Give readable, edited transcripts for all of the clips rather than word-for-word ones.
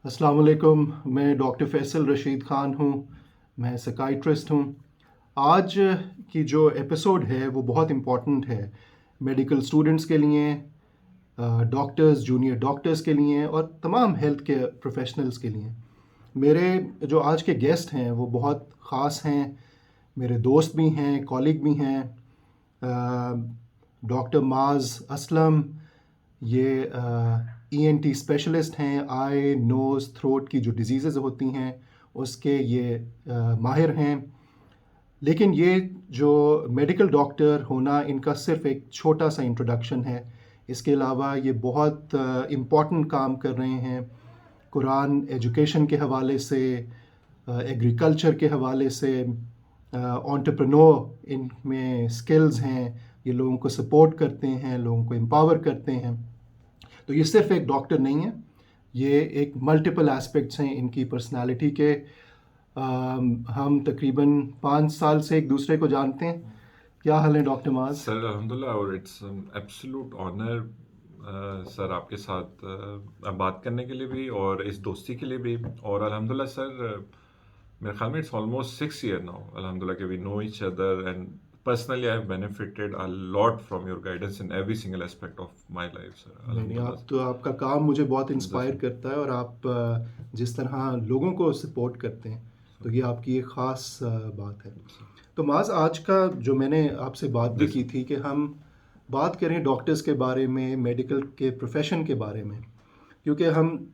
अस्सलाम वालेकुम। मैं डॉक्टर फैसल रशीद ख़ान हूँ। मैं साइकियाट्रिस्ट हूँ। आज की जो एपिसोड है वो बहुत इम्पोर्टेंट है मेडिकल स्टूडेंट्स के लिए, डॉक्टर्स, जूनियर डॉक्टर्स के लिए और तमाम हेल्थ केयर प्रोफेशनल्स के लिए। मेरे जो आज के गेस्ट हैं वो बहुत ख़ास हैं, मेरे दोस्त भी हैं, कॉलीग भी हैं। डॉक्टर माज़ असलम, ये ईएनटी स्पेशलिस्ट हैं। आई, नोज़, थ्रोट की जो डिजीज़ेज़ होती हैं उसके ये माहिर हैं। लेकिन ये जो मेडिकल डॉक्टर होना इनका सिर्फ़ एक छोटा सा इंट्रोडक्शन है। इसके अलावा ये बहुत इम्पॉर्टेंट काम कर रहे हैं कुरान एजुकेशन के हवाले से, एग्रीकल्चर के हवाले से, एंटरप्रेन्योर इनमें स्किल्स हैं। ये लोगों को सपोर्ट करते हैं, लोगों को एम्पावर करते हैं। तो ये सिर्फ एक डॉक्टर नहीं है, ये एक मल्टीपल एस्पेक्ट्स हैं इनकी पर्सनालिटी के। हम तकरीबन 5 साल से एक दूसरे को जानते हैं। क्या हाल है डॉक्टर माज? सर अल्हम्दुलिल्लाह और इट्स एब्सोल्यूट ऑनर सर आपके साथ बात करने के लिए भी और इस दोस्ती के लिए भी। और अल्हम्दुलिल्लाह सर मेरे ख्याल में इट्स ऑलमोस्ट 6 ईयर नाउ अल्हम्दुलिल्लाह कि we know each other and personally I have benefited a lot from your guidance in every single aspect of my life sir नहीं नहीं, अल्हम्दुलिल्लाह। आप तो आपका काम मुझे बहुत इंस्पायर जज़ा- करता है और आप जिस तरह लोगों को सपोर्ट करते हैं, तो ये आपकी एक ख़ास बात है। तो माज, आज का जो मैंने आपसे बात भी जी की सर। थी कि हम बात करें डॉक्टर्स के बारे में, मेडिकल के प्रोफेशन के बारे में। क्योंकि हम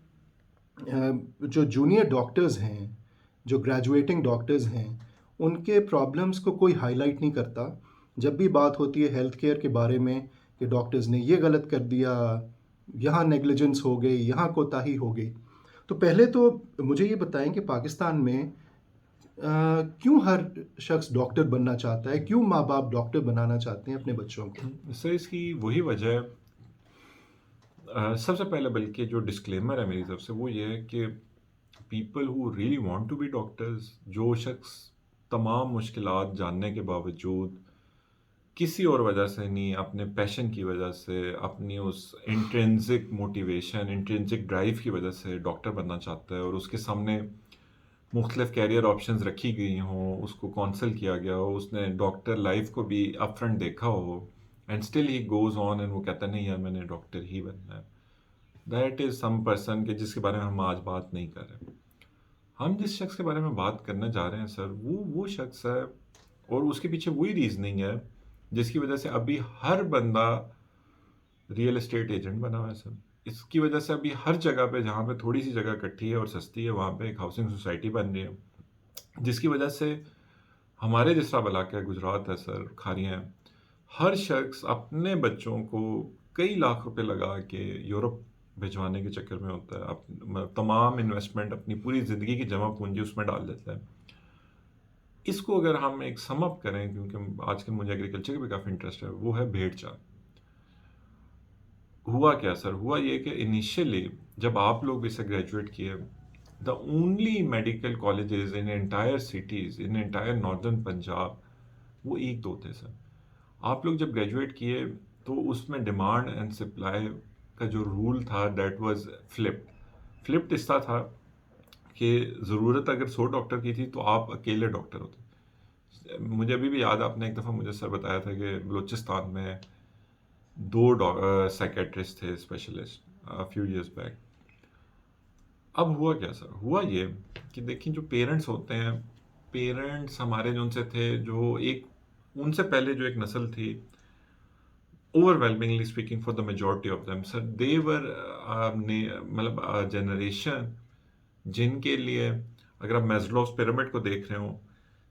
जो जूनियर डॉक्टर्स हैं, जो ग्रेजुएटिंग डॉक्टर्स हैं, उनके प्रॉब्लम्स को कोई हाईलाइट नहीं करता। जब भी बात होती है हेल्थ केयर के बारे में कि डॉक्टर्स ने ये गलत कर दिया, यहाँ नेग्लिजेंस हो गई, यहाँ कोताही हो गई। तो पहले तो मुझे ये बताएं कि पाकिस्तान में क्यों हर शख्स डॉक्टर बनना चाहता है, क्यों माँ बाप डॉक्टर बनाना चाहते हैं अपने बच्चों को? सर इसकी वही वजह है। सबसे पहले बल्कि जो डिस्क्लेमर है मेरी तरफ से वो ये है कि people who really want to be doctors, जो शख्स तमाम मुश्किलात जानने के बावजूद किसी और वजह से नहीं, अपने पैशन की वजह से, अपनी उस इंट्रिंसिक मोटिवेशन, इंट्रिंसिक ड्राइव की वजह से डॉक्टर बनना चाहता है और उसके सामने मुख्तलिफ कैरियर ऑप्शंस रखी गई हों, उसको काउंसल किया गया हो, उसने डॉक्टर लाइफ को भी अपफ्रंट देखा हो and still he goes on and वो कहता है नहीं यार मैंने डॉक्टर ही बनना है। दैट इज़ सम पर्सन के जिसके बारे में हम आज बात नहीं कर रहे। हम जिस शख्स के बारे में बात करने जा रहे हैं सर वो शख्स है और उसके पीछे वही रीजनिंग है जिसकी वजह से अभी हर बंदा रियल एस्टेट एजेंट बना हुआ है सर। इसकी वजह से अभी हर जगह पे जहाँ पे थोड़ी सी जगह इकट्ठी है और सस्ती है वहाँ पे एक हाउसिंग सोसाइटी बन रही है, जिसकी वजह से हमारे जिस तरह इलाका है गुजरात है सर, खारियाँ हैं, हर शख्स अपने बच्चों को कई लाख रुपए लगा के यूरोप भिजवाने के चक्कर में होता है। तमाम इन्वेस्टमेंट अपनी पूरी ज़िंदगी की जमा पूंजी उसमें डाल देता है। इसको अगर हम एक सम अप करें, क्योंकि आजकल मुझे एग्रीकल्चर का भी काफ़ी इंटरेस्ट है, वो है भेड़ चाल। हुआ क्या सर, हुआ ये कि इनिशियली जब आप लोग इसे ग्रेजुएट किए, the only medical colleges in entire cities in entire northern Punjab वो एक दो थे सर। आप लोग जब ग्रेजुएट किए तो उसमें डिमांड एंड सप्लाई का जो रूल था दैट वाज फ्लिप्ड। फ्लिप्ड इस तरह था कि ज़रूरत अगर 100 डॉक्टर की थी तो आप अकेले डॉक्टर होते। मुझे अभी भी याद है, आपने एक दफ़ा मुझे सर बताया था कि बलूचिस्तान में दो साइकेट्रिस्ट थे स्पेशलिस्ट फ्यू इयर्स बैक। अब हुआ क्या सर, हुआ ये कि देखिए जो पेरेंट्स होते हैं, पेरेंट्स हमारे जो उनसे थे, जो एक उनसे पहले जो एक नस्ल थी, overwhelmingly speaking for the majority of them sir, they were मतलब जनरेशन जिनके लिए, अगर आप मेस्लोव्स पिरामिड को देख रहे हो,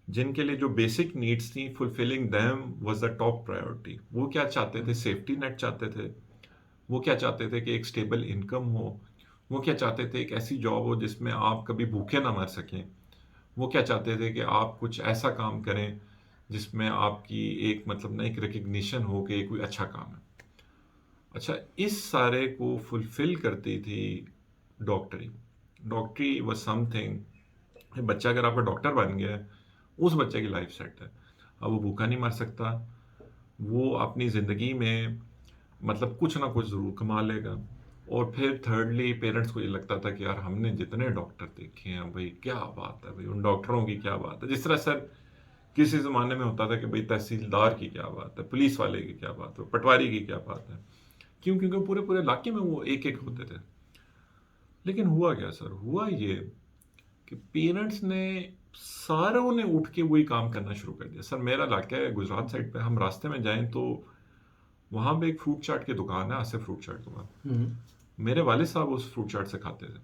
जिनके लिए जो बेसिक नीड्स थी fulfilling them was the top priority. वो क्या चाहते थे, सेफ्टी नेट चाहते थे। वो क्या चाहते थे कि एक स्टेबल इनकम हो। वो क्या चाहते थे एक ऐसी जॉब हो जिसमें आप कभी भूखे ना मर सकें। वो क्या चाहते थे कि आप कुछ ऐसा काम करें जिसमें आपकी एक मतलब ना एक रिकग्निशन हो कि ये कोई अच्छा काम है। अच्छा, इस सारे को फुलफिल करती थी डॉक्टरी। डॉक्टरी वाज समथिंग, बच्चा अगर आपका डॉक्टर बन गया है, उस बच्चे की लाइफ सेट है। अब वो भूखा नहीं मर सकता, वो अपनी ज़िंदगी में मतलब कुछ ना कुछ ज़रूर कमा लेगा और फिर थर्डली पेरेंट्स को ये लगता था कि यार हमने जितने डॉक्टर देखे हैं भाई, क्या बात है भाई, उन डॉक्टरों की क्या बात है। जिस तरह सर किसी ज़माने में होता था कि भाई तहसीलदार की क्या बात है, पुलिस वाले की क्या बात है, पटवारी की क्या बात है। क्यों? क्योंकि पूरे पूरे इलाके में वो एक एक होते थे। लेकिन हुआ क्या सर? हुआ ये कि पेरेंट्स ने सारों ने उठ के वही काम करना शुरू कर दिया। सर मेरा इलाका है गुजरात साइड पे, हम रास्ते में जाएं तो वहाँ पे एक फ्रूट चाट की दुकान है, आसिफ फ्रूट चाट दुकान। मेरे वाले साहब उस फ्रूट चाट से खाते थे।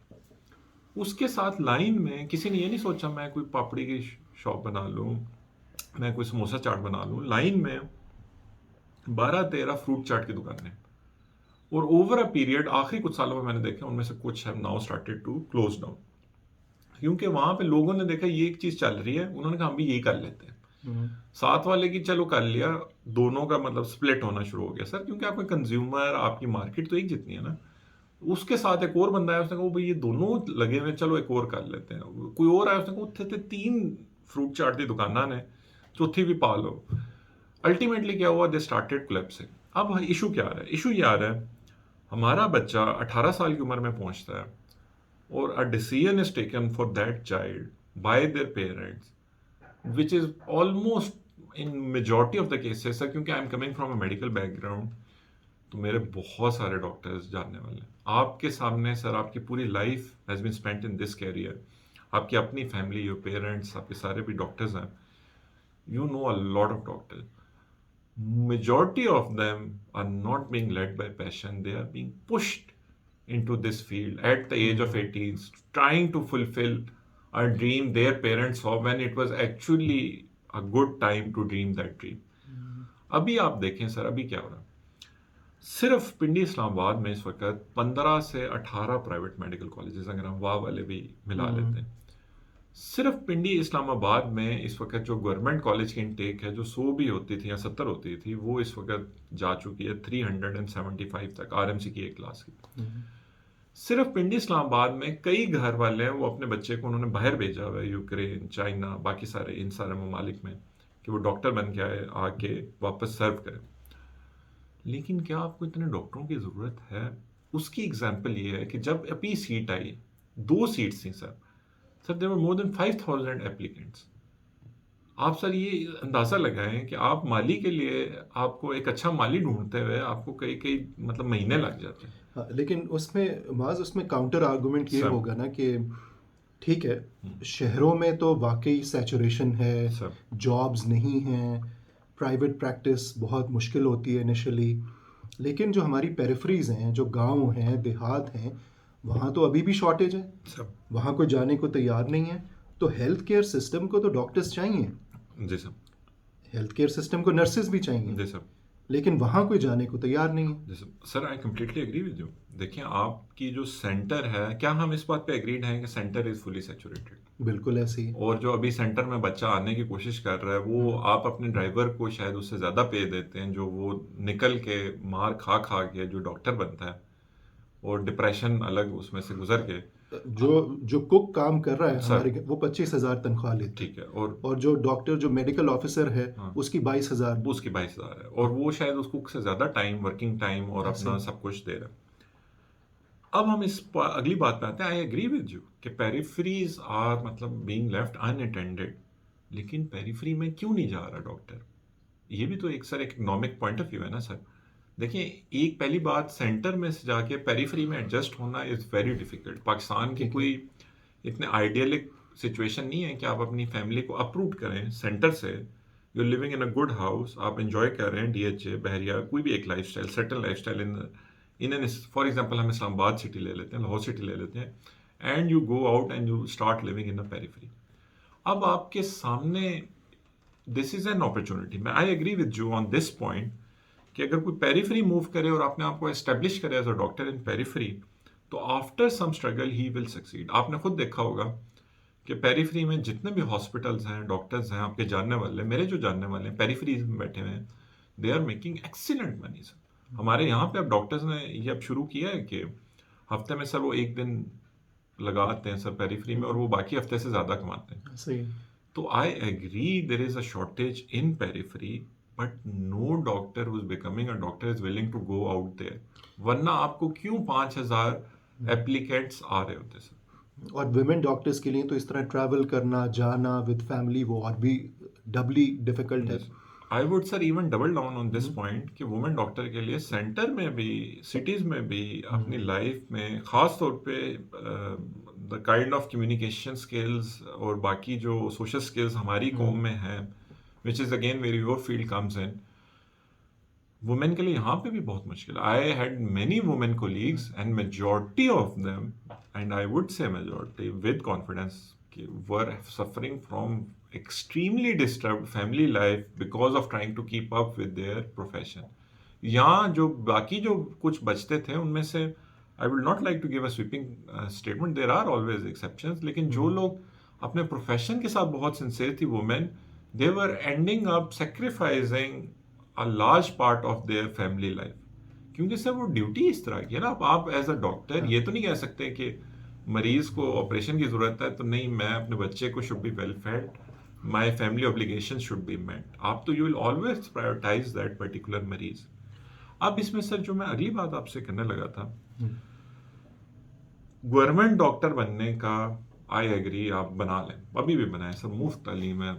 उसके साथ लाइन में किसी ने ये नहीं सोचा मैं कोई पापड़ी की शॉप बना लूँ, मैं कोई समोसा चाट बना लूँ। लाइन में 12-13 फ्रूट चाट की दुकानें, और ओवर अ पीरियड आखिरी कुछ सालों में मैंने देखा उनमें से कुछ have now started to close down, क्योंकि वहां पे लोगों ने देखा ये एक चीज चल रही है, उन्होंने कहा हम भी यही कर लेते हैं। साथ वाले की चलो कर लिया, दोनों का मतलब स्प्लिट होना शुरू हो गया सर, क्योंकि आपका कंज्यूमर, आपकी मार्केट तो एक जितनी है ना। उसके साथ एक और बंदा है, उसने कहा भाई ये दोनों लगे हुए, चलो एक और कर लेते हैं। कोई और आया, उसने कहा उत्थे 3 फ्रूट चाट की दुकाना ने, चौथी भी पा लो। अल्टीमेटली क्या हुआ, दे स्टार्टेड कोलैप्सिंग। अब इशू क्या आ रहा है? इशू ये आ रहा है, हमारा बच्चा 18 साल की उम्र में पहुंचता है और a decision is taken for that child by their parents, which is almost in majority of the cases sir, क्योंकि I am coming from a medical background, तो मेरे बहुत सारे डॉक्टर्स जानने वाले हैं। आपके सामने सर आपकी पूरी life has been spent in this career, आपकी अपनी फैमिली, योर पेरेंट्स, आपके सारे भी डॉक्टर्स हैं, you know a lot of doctors. Majority of them are not being led by passion, they are being pushed into this field at the age of 18, trying to fulfill a dream their parents saw when it was actually a good time to dream that dream. अभी आप देखें sir, अभी क्या हो रहा है, सिर्फ पिंडी इस्लामाबाद में इस वक्त 15 से 18 प्राइवेट मेडिकल कॉलेजेस, अगर हम वाह वाले भी मिला लेते हैं, सिर्फ पिंडी इस्लामाबाद में इस वक्त जो गवर्नमेंट कॉलेज की इनटेक है, जो 100 भी होती थी या 70 होती थी, वो इस वक्त जा चुकी है 375 तक, आरएमसी की एक क्लास की। सिर्फ पिंडी इस्लामाबाद में कई घर वाले हैं, वो अपने बच्चे को उन्होंने बाहर भेजा हुआ है, यूक्रेन, चाइना, बाकी सारे इन सारे ममालिक में, कि वो डॉक्टर बन के आए, आके वापस सर्व करें। लेकिन क्या आपको इतने डॉक्टरों की ज़रूरत है? उसकी एग्जाम्पल ये है कि जब अभी सीट आई, 2 सीट्स थी sir, there were more than 5000 applicants. आप सर ये अंदाज़ा लगाएं कि आप माली के लिए, आपको एक अच्छा माली ढूंढते हुए आपको कई कई मतलब महीने लग जाते हैं। हाँ, लेकिन उसमें काउंटर आर्गुमेंट ये सब होगा ना कि ठीक है, शहरों में तो वाकई सैचुरेशन है, सब जॉब्स नहीं हैं, प्राइवेट प्रैक्टिस बहुत मुश्किल होती है इनिशियली, लेकिन जो हमारी पेरिफरीज हैं, जो गांव हैं, देहात हैं, वहाँ तो अभी भी शॉर्टेज है, सब वहाँ कोई जाने को तैयार नहीं है। तो हेल्थ केयर सिस्टम को तो डॉक्टर्स चाहिए, जी सब हेल्थ केयर सिस्टम को नर्सेज भी चाहिए, जी सब लेकिन वहाँ कोई जाने को तैयार नहीं है। जी सब। Sir I completely agree with you. देखिए आपकी जो सेंटर है, क्या हम इस बात पे एग्रीड हैं कि सेंटर इज़ फुली सैचुरेटेड? बिल्कुल ऐसे ही। और जो अभी सेंटर में बच्चा आने की कोशिश कर रहा है, वो आप अपने ड्राइवर को शायद उससे ज़्यादा पे देते हैं, जो वो निकल के मार खा खा के जो डॉक्टर बनता है और डिप्रेशन अलग उसमें से गुजर के, जो जो कुक काम कर रहा है सर हमारे, वो 25,000 तनख्वाह लेते ठीक है, और जो डॉक्टर, जो मेडिकल ऑफिसर है, हाँ, उसकी 22,000। उसकी 22,000 है, और वो शायद उस कुक से ज़्यादा टाइम, वर्किंग टाइम और ऐसे अपना ही। सब कुछ दे रहा है। अब हम अगली बात पे आते हैं। आई एग्री विद यू कि पेरिफरीज आर मतलब बीइंग लेफ्ट अनअटेंडेड, लेकिन पेरिफरी में क्यों नहीं जा रहा डॉक्टर? ये भी तो एक सर एक इकोनॉमिक पॉइंट ऑफ व्यू है ना सर। देखिए, एक पहली बात, सेंटर में से जाके पेरिफरी में एडजस्ट होना इज़ वेरी डिफिकल्ट। पाकिस्तान की ठीक है। कोई इतने आइडियलिक सिचुएशन नहीं है कि आप अपनी फैमिली को अप्रूव करें सेंटर से। You living in a good house, आप एंजॉय कर रहे हैं डीएचए, बहरिया, कोई भी एक lifestyle, settle lifestyle in an, for example हम इस्लामाबाद सिटी ले लेते हैं, लाहौर सिटी ले लेते हैं, and you go out and you start living in a periphery. अब आपके सामने दिस इज एन अपॉर्चुनिटी। मैं I agree with you on this point कि अगर कोई पेरिफरी मूव करे और अपने आप को एस्टेब्लिश करे as a doctor in periphery, तो after some struggle he will succeed. आपने खुद देखा होगा कि पेरिफरी में जितने भी हॉस्पिटल्स हैं, डॉक्टर्स हैं, आपके जानने वाले, मेरे जो जानने वाले हैं पेरिफरीज में बैठे हुए हैं, they are making excellent money sir. हमारे यहाँ पे अब डॉक्टर्स ने ये अब शुरू किया है कि हफ्ते में सर वो एक दिन लगाते हैं सर पेरिफरी में, और वो बाकी हफ्ते से ज़्यादा कमाते हैं। सही। तो I agree there is a shortage in periphery, but no doctor who is becoming a doctor is willing to go out there, वरना आपको क्यों 5,000 एप्लीकेंट्स आ रहे होते सर? और वुमेन डॉक्टर्स के लिए तो इस तरह ट्रैवल करना, जाना विद फैमिली, वो और भी डबली डिफिकल्ट है। I would sir even double down on this point कि वुमेन डॉक्टर के लिए सेंटर में भी, सिटीज में भी, अपनी लाइफ में खास तौर पे the kind of communication skills और बाकी जो सोशल स्किल्स हमारी कौम में है, which is again where your field comes in, women के लिए यहाँ पे भी बहुत मुश्किल। I had many women colleagues and majority of them, and I would say majority with confidence, were suffering from extremely disturbed family life because of trying to keep up with their profession. यहाँ जो बाकी जो कुछ बचते थे उनमें से I would not like to give a sweeping statement, there are always exceptions, लेकिन जो लोग अपने प्रोफेशन के साथ बहुत सिंसियर थी women, they were ending up sacrificing a large part of their family life, क्योंकि सर वो ड्यूटी इस तरह की है ना। आप एज अ डॉक्टर ये तो नहीं कह सकते कि मरीज को ऑपरेशन की जरूरत है तो नहीं, मैं अपने बच्चे को should be well fed, my family obligation should be met. आप तो you will always prioritise that particular मरीज। अब इसमें सर जो मैं अगली बात आपसे करने लगा था, गवर्नमेंट डॉक्टर बनने का आई एग्री, आप बना लें, अभी भी बनाए सर, मुफ्त तालीम है,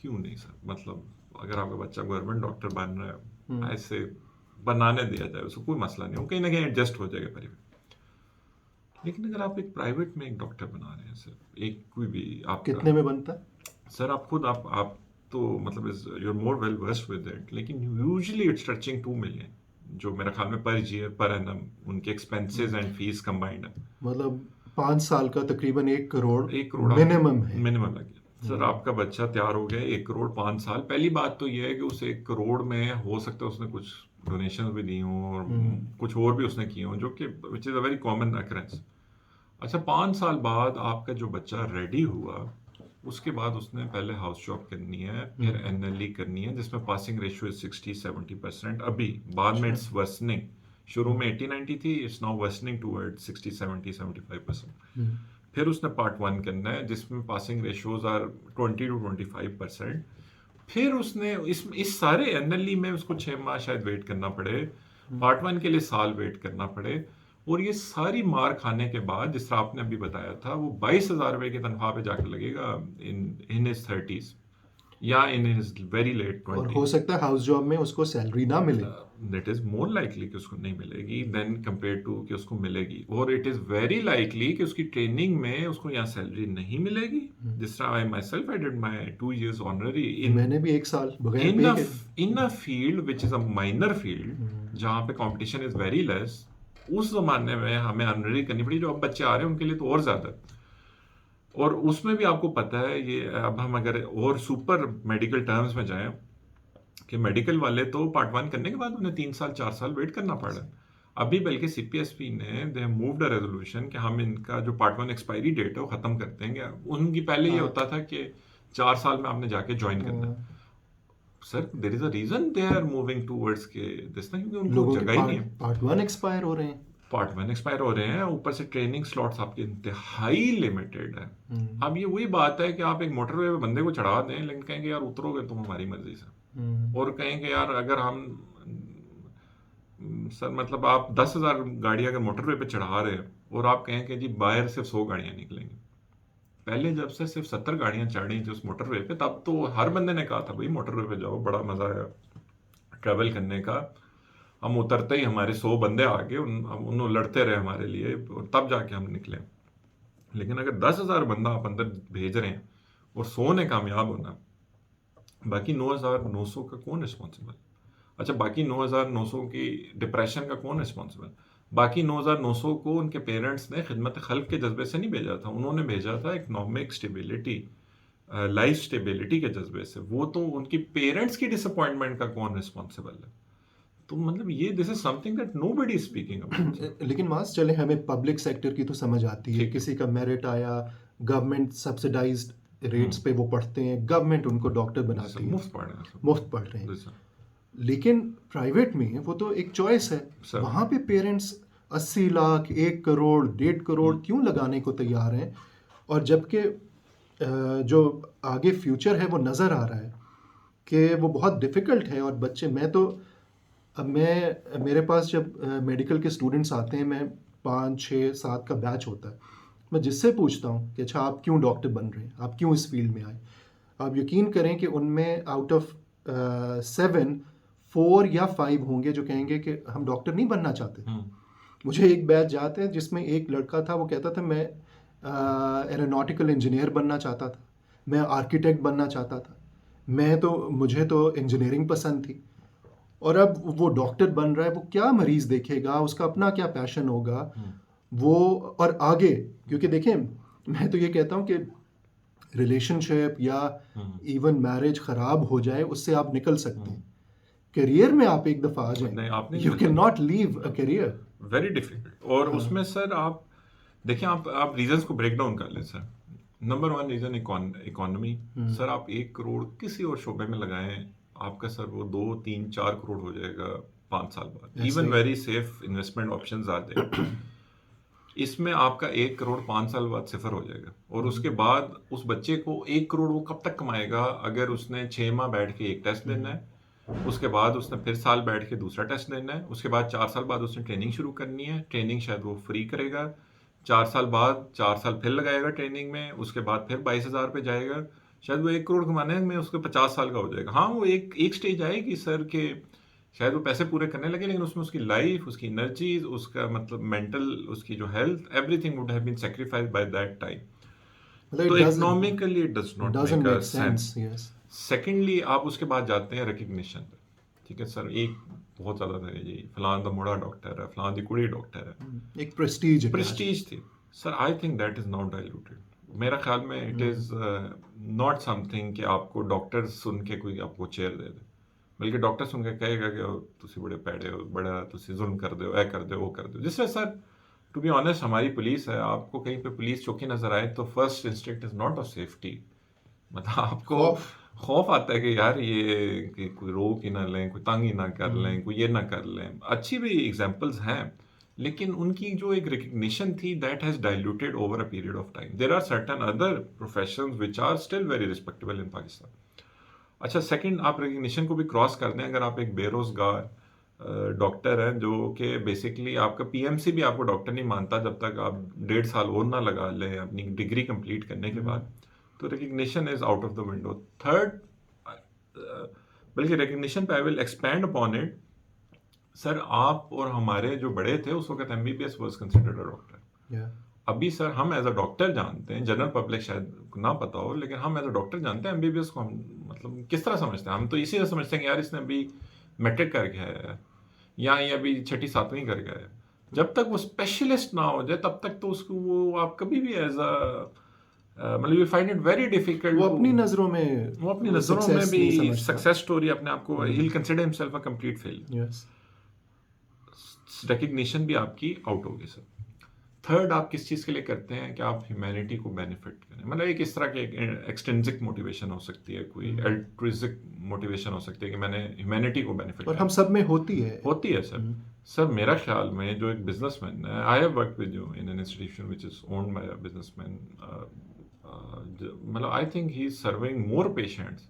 क्यों नहीं सर। मतलब अगर आपका बच्चा गवर्नमेंट डॉक्टर बन रहा है, ऐसे बनाने दिया जाए, उसको कोई मसला नहीं, वो कहीं ना कहीं एडजस्ट हो जाएगा परिवार। लेकिन अगर आप एक प्राइवेट में एक डॉक्टर बना रहे हैं सर, एक कोई भी, आप कितने में बनता है सर? आप खुद आप तो मतलब you are more well versed with it, लेकिन यूजुअली इट्स टचिंग 2 मिलियन, जो मेरा ख्याल में पर ईयर पर एनम उनके एक्सपेंसेस एंड फीस कंबाइंड है। मतलब 5 साल का तकरीबन 1 करोड़ मिनिमम है, मिनिमम लगे सर। आपका बच्चा तैयार हो गया, 1 करोड़ 5 साल। पहली बात तो यह है कि उस 1 करोड़ में हो सकता है उसने कुछ डोनेशन भी दी हों और कुछ और भी उसने किए हों, जो कि which is a very common occurrence. अच्छा, 5 साल बाद आपका जो बच्चा रेडी हुआ, उसके बाद उसने पहले हाउस जॉब करनी है, फिर एनएलई करनी है, जिसमें पासिंग रेशियो 60-70%। अभी बाद में इट्स वर्सनिंग, शुरू में 80-90 थी, इट्स नाउ वर्सनिंग टूवर्ड 60-70-75%। फिर उसने पार्ट 1 करना है, जिसमें पासिंग रेशियोज आर 20-25%। फिर उसने इस सारे एनएलई में उसको 6 माह शायद वेट करना पड़े, पार्ट 1 के लिए साल वेट करना पड़े, और ये सारी मार खाने के बाद, जिस तरह आपने अभी बताया था, वो 22,000 रुपए की तनख्वाह पे जाकर लगेगा इन हिज 30s या in his very late 20s। और हो सकता है हाउस जॉब में उसको सैलरी ना मिले। दैट इज मोर लाइकली कि उसको नहीं मिलेगी देन कंपेयर टू कि उसको मिलेगी, और इट इज वेरी लाइकली कि उसकी ट्रेनिंग में उसको यहाँ सैलरी नहीं मिलेगी। जिस तरह I myself I did my 2 years honorary मैंने भी 1 साल in a field which is a minor field, जहाँ पे कॉम्पिटिशन इज वेरी लेस। उस जमाने में हमें ऑनररी करनी पड़ी, जो अब बच्चे आ रहे हैं उनके लिए तो और ज्यादा। और उसमें भी आपको पता है, ये अब हम अगर और सुपर मेडिकल टर्म्स में जाएं, कि मेडिकल वाले तो पार्ट 1 करने के बाद उन्हें 3 साल 4 साल वेट करना पड़ा। अभी बल्कि सीपीएसपी ने दे मूव्ड अ रेजोल्यूशन कि हम इनका जो पार्ट 1 एक्सपायरी डेट है वो खत्म कर देंगे। उनकी पहले ये होता था कि 4 साल में आपने जाके ज्वाइन करना है। Sir there is a reason they are moving towards के दिस थिंग, क्योंकि उनको जगह ही नहीं है। पार्ट 1 एक्सपायर हो रहे हैं, पार्ट 1 एक्सपायर हो रहे हैं, ऊपर से ट्रेनिंग स्लॉट्स आपके इंतहाई लिमिटेड है। अब ये वही बात है कि आप एक मोटरवे पे बंदे को चढ़ा दें, लेकिन कहेंगे यार उतरोगे तुम हमारी मर्जी से, और कहेंगे यार अगर हम सर मतलब आप 10,000 गाड़ियां अगर मोटरवे पे चढ़ा रहे हैं और आप कहें कि जी बाहर सिर्फ 100 गाड़ियां निकलेंगी। पहले जब से सिर्फ 70 गाड़ियां चढ़ रही थी उस मोटरवे पे, तब तो हर बंदे ने कहा था भाई मोटरवे पे जाओ, बड़ा मजा है ट्रैवल करने का। हम उतरते ही हमारे 100 बंदे आगे उन्होंने लड़ते रहे हमारे लिए, और तब जाके हम निकले। लेकिन अगर 10,000 बंदा आप अंदर भेज रहे हैं और 100 ने कामयाब होना, बाकी 9,900 का कौन रिस्पॉन्सिबल? अच्छा, बाकी 9,900 की डिप्रेशन का कौन रिस्पॉन्सिबल? बाकी 9,900 को उनके पेरेंट्स ने खिदमत खल्क के जज्बे से नहीं भेजा था, उन्होंने भेजा था इकोनॉमिक स्टेबिलिटी, लाइफ स्टेबिलिटी के जज्बे से। वो तो उनकी पेरेंट्स की डिसअपॉइंटमेंट का कौन रिस्पॉन्सिबल है? तो मतलब ये this is something that nobody is speaking about. लेकिन मास चले, हमें पब्लिक सेक्टर की तो समझ आती है, किसी का मेरिट आया, गवर्नमेंट सब्सिडाइज्ड रेट्स पे वो पढ़ते हैं, गवर्नमेंट उनको डॉक्टर बनाती है, मुफ्त पढ़ रहे हैं। लेकिन प्राइवेट में वो तो एक चॉइस है, वहाँ पे पेरेंट्स 80 लाख 1 करोड़ 1.5 करोड़ क्यों लगाने को तैयार हैं? और जबकि जो आगे फ्यूचर है वो नज़र आ रहा है कि वो बहुत डिफ़िकल्ट है। और बच्चे, मेरे पास जब मेडिकल के स्टूडेंट्स आते हैं, मैं 5, 6, 7 का बैच होता है। मैं जिससे पूछता हूँ कि अच्छा आप क्यों डॉक्टर बन रहे हैं? आप क्यों इस फ़ील्ड में आए? आप यकीन करें कि उनमें आउट ऑफ 7, 4 या 5 होंगे जो कहेंगे कि हम डॉक्टर नहीं बनना चाहते। मुझे एक बैच याद है जिसमें एक लड़का था, वो कहता था मैं एरोनॉटिकल इंजीनियर बनना चाहता था, मैं आर्किटेक्ट बनना चाहता था, मुझे तो इंजीनियरिंग पसंद थी। और अब वो डॉक्टर बन रहा है, वो क्या मरीज़ देखेगा, उसका अपना क्या पैशन होगा वो। और आगे, क्योंकि देखें, मैं तो ये कहता हूँ कि रिलेशनशिप या इवन मैरिज ख़राब हो जाए उससे आप निकल सकते हैं। करियर में आप एक दफ़ा आ नहीं जाएं, आप नहीं यू निकल कैन सकते, not leave a career. Very difficult. और हाँ, उसमें सर आप देखिए, आप रीजंस को ब्रेक डाउन कर लें sir. Number one reason economy. Sir आप 1 करोड़ किसी और शोबे में लगाएं, आपका सर वो 2, 3, 4 करोड़ हो जाएगा 5 साल बाद। ऐसे इवन ही। Very safe investment options are there. इसमें आपका 1 करोड़ 5 साल बाद सिफर हो जाएगा। और उसके बाद उस बच्चे को 1 करोड़ वो कब तक कमाएगा? अगर उसने 6 माह बैठ के एक टेस्ट देना है, उसके बाद उसने फिर साल बैठ के दूसरा टेस्ट देना है, उसके बाद 4 साल बाद उसने ट्रेनिंग शुरू करनी है, ट्रेनिंग शायद वो फ्री करेगा, 4 साल बाद 4 साल फिर लगाएगा ट्रेनिंग में, उसके बाद फिर 22,000 पे जाएगा, शायद वो 1 करोड़ कमाने में उसके 50 साल का हो जाएगा। हाँ, वो एक एक स्टेज आएगी सर के शायद वो पैसे पूरे करने लगे, लेकिन उसमें उसकी लाइफ, उसकी एनर्जीज, उसका मतलब मेंटल, उसकी जो health, everything would have been sacrificed by that time. मतलब तो it economically it does it not doesn't make a make sense. Sense. Yes. Secondly आप उसके बाद जाते हैं रिकग्निशन पे। ठीक है सर, एक बहुत ज़्यादा था जी, फलां दा मुड़ा डॉक्टर है, फलां दी कुड़ी डॉक्टर है, एक प्रेस्टीज अटैच। प्रेस्टीज थी। Sir I think that is not diluted. मेरा ख्याल में इट इज़ नॉट समथिंग कि आपको डॉक्टर सुन के कोई आपको चेयर दे दे, बल्कि डॉक्टर सुन के कहेगा कि तुसी बड़े पैड़े हो, बड़ा तुसी जुल्म कर दो, ऐ कर दो, वो कर दो। जिस तरह सर टू बी ऑनेस्ट हमारी पुलिस है, आपको कहीं पे पुलिस चौकी नजर आए तो first instinct is not of safety. मतलब आपको खौफ। खौफ आता है कि यार ये कि कोई रोक ही ना लें, कोई तंग ही ना कर लें, कोई ये ना कर लें। अच्छी भी एग्जांपल्स हैं, लेकिन उनकी जो एक रिकग्निशन थी that has diluted over a period of time. There are certain other professions which are still very respectable in Pakistan. अच्छा, सेकंड, आप रिकग्निशन को भी क्रॉस कर दें। अगर आप एक बेरोजगार डॉक्टर हैं जो कि बेसिकली आपका पीएमसी भी आपको डॉक्टर नहीं मानता जब तक आप 1.5 साल और ना लगा लें अपनी डिग्री कंप्लीट करने के बाद, तो recognition is out of the window. Third, बल्कि रिकग्निशन पे I will expand upon it. Sir आप और हमारे जो बड़े थे उस वक्त MBBS was considered a doctor. या अभी सर हम एज अ डॉक्टर जानते हैं, जनरल पब्लिक शायद ना पता हो, लेकिन हम एज अ डॉक्टर जानते हैं एमबीबीएस को हम मतलब किस तरह समझते हैं। हम तो इसी तरह समझते हैं कि यार इसने अभी मैट्रिक कर गया है या ये अभी 6ठी 7वीं कर गया है। जब तक वो स्पेशलिस्ट ना हो जाए तब तक तो उसको वो आप कभी भी एज अ मतलब you find it very difficult वो टू, अपनी नज़रों में वो अपनी नज़रों में सक्सेस भी नहीं समझता। सक्सेस स्टोरी अपने आप को, he will consider himself a complete failure. Yes. Recognition भी आपकी आउट होगी सर। थर्ड, आप किस चीज़ के लिए करते हैं कि आप ह्यूमैनिटी को बेनिफिट करें। मतलब एक इस तरह की एक्सटेंसिक मोटिवेशन हो सकती है, कोई एल्ट्रिस्टिक मोटिवेशन हो सकती है कि मैंने ह्यूमैनिटी को बेनिफिट और करना हम सब में होती है। होती है सर। सर मेरा ख्याल में जो एक बिजनेसमैन है, I have worked with you in an institution which is owned by a businessman, मतलब I think he is serving more patients